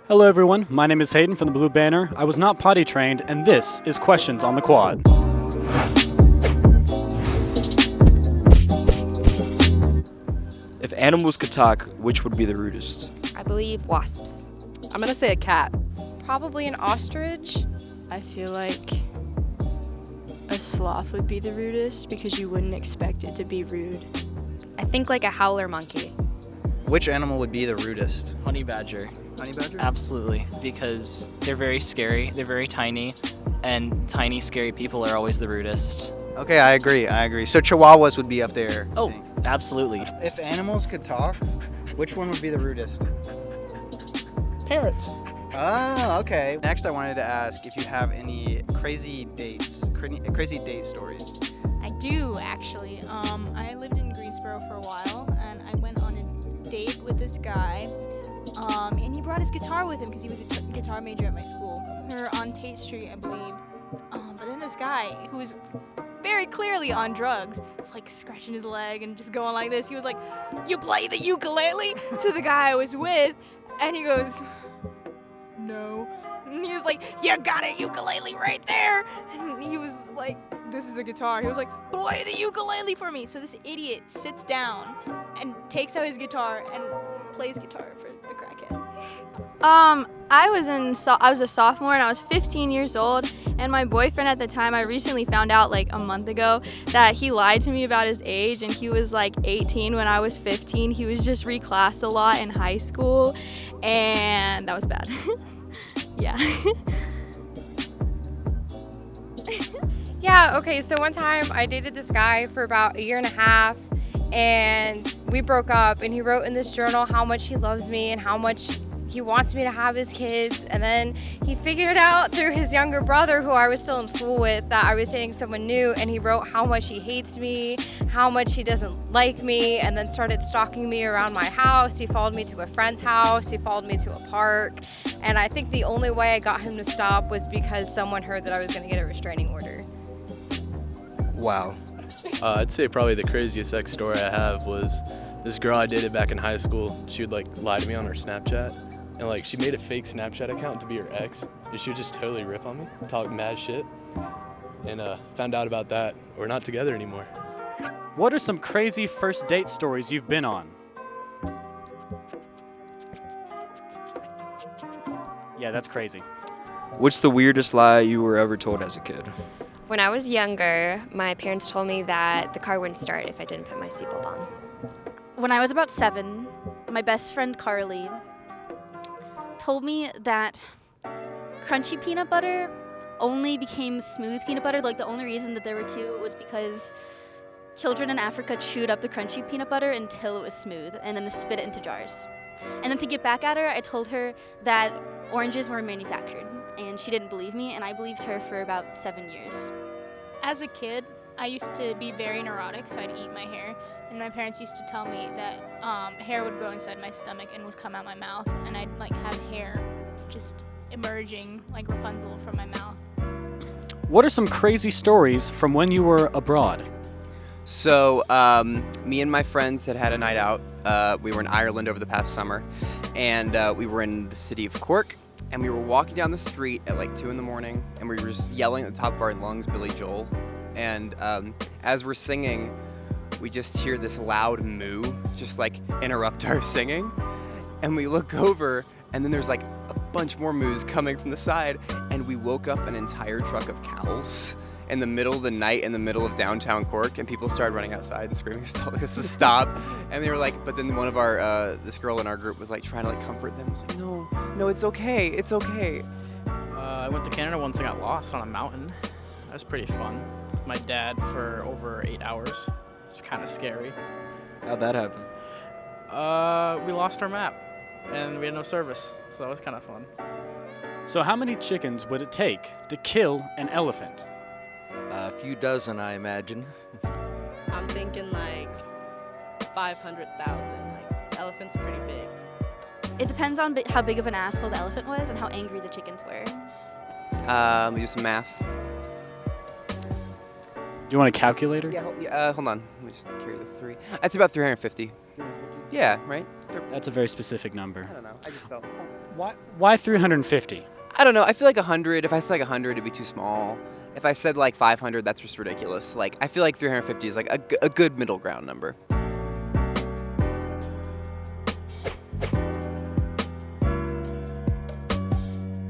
Hello everyone, my name is Hayden from the Blue Banner. I was not potty trained, and this is Questions on the Quad. If animals could talk, which would be the rudest? I believe wasps. I'm gonna say a cat. Probably an ostrich. I feel like a sloth would be the rudest because you wouldn't expect it to be rude. I think like a howler monkey. Which animal would be the rudest? Honey badger. Honey badger? Absolutely, because they're very scary, they're very tiny, and tiny, scary people are always the rudest. Okay, I agree. So chihuahuas would be up there. Oh, absolutely. If animals could talk, which one would be the rudest? Parrots. Oh, okay. Next, I wanted to ask if you have any crazy date stories. I do, actually. I lived in Greensboro for a while, and I went on a date with this guy, and he brought his guitar with him because he was a guitar major at my school. We were on Tate Street, I believe. But then this guy, who was very clearly on drugs, was like scratching his leg and just going like this. He was like, "You play the ukulele?" to the guy I was with, and he goes, "No." And he was like, "You got a ukulele right there." And he was like, "This is a guitar." He was like, "Play the ukulele for me." So this idiot sits down and takes out his guitar and plays guitar for the crackhead. I was a sophomore and I was 15 years old, and my boyfriend at the time, I recently found out like a month ago that he lied to me about his age, and he was like 18 when I was 15. He was just reclassed a lot in high school, and that was bad. Yeah. Yeah, okay, so one time I dated this guy for about a year and a half, and we broke up, and he wrote in this journal how much he loves me and how much he wants me to have his kids. And then he figured out through his younger brother, who I was still in school with, that I was dating someone new, and he wrote how much he hates me, how much he doesn't like me, and then started stalking me around my house. He followed me to a friend's house, he followed me to a park, and I think the only way I got him to stop was because someone heard that I was gonna get a restraining order. Wow. I'd say probably the craziest sex story I have was this girl I dated back in high school. She would like lie to me on her Snapchat, and like she made a fake Snapchat account to be her ex, and she would just totally rip on me, talk mad shit, and found out about that. We're not together anymore. What are some crazy first date stories you've been on? Yeah, that's crazy. What's the weirdest lie you were ever told as a kid? When I was younger, my parents told me that the car wouldn't start if I didn't put my seatbelt on. When I was about 7, my best friend Carly told me that crunchy peanut butter only became smooth peanut butter. Like, the only reason that there were two was because children in Africa chewed up the crunchy peanut butter until it was smooth and then spit it into jars. And then to get back at her, I told her that oranges were manufactured, and she didn't believe me, and I believed her for about 7 years. As a kid, I used to be very neurotic, so I'd eat my hair. And my parents used to tell me that hair would grow inside my stomach and would come out my mouth, and I'd like have hair just emerging like Rapunzel from my mouth. What are some crazy stories from when you were abroad? So, me and my friends had a night out. We were in Ireland over the past summer, and we were in the city of Cork, and we were walking down the street at like 2 in the morning, and we were just yelling at the top of our lungs, Billy Joel. And as we're singing, we just hear this loud moo just like interrupt our singing, and we look over, and then there's like a bunch more moos coming from the side, and we woke up an entire truck of cows in the middle of the night in the middle of downtown Cork, and people started running outside and screaming telling us to stop. And they were like, but then one of our this girl in our group was like trying to like comfort them. Was like, no, it's okay, it's okay. I went to Canada once and got lost on a mountain. That was pretty fun. With my dad for over 8 hours. It's kind of scary. How'd that happen? We lost our map, and we had no service, so that was kind of fun. So how many chickens would it take to kill an elephant? A few dozen, I imagine. I'm thinking like 500,000. Like, elephants are pretty big. It depends on how big of an asshole the elephant was and how angry the chickens were. Let me do some math. Do you want a calculator? Yeah, hold on. Let me just carry the 3. That's about 350. Yeah, right? That's a very specific number. I don't know. I just felt. Why 350? I don't know. I feel like 100. If I said like 100, it'd be too small. If I said like 500, that's just ridiculous. Like I feel like 350 is like a good middle ground number.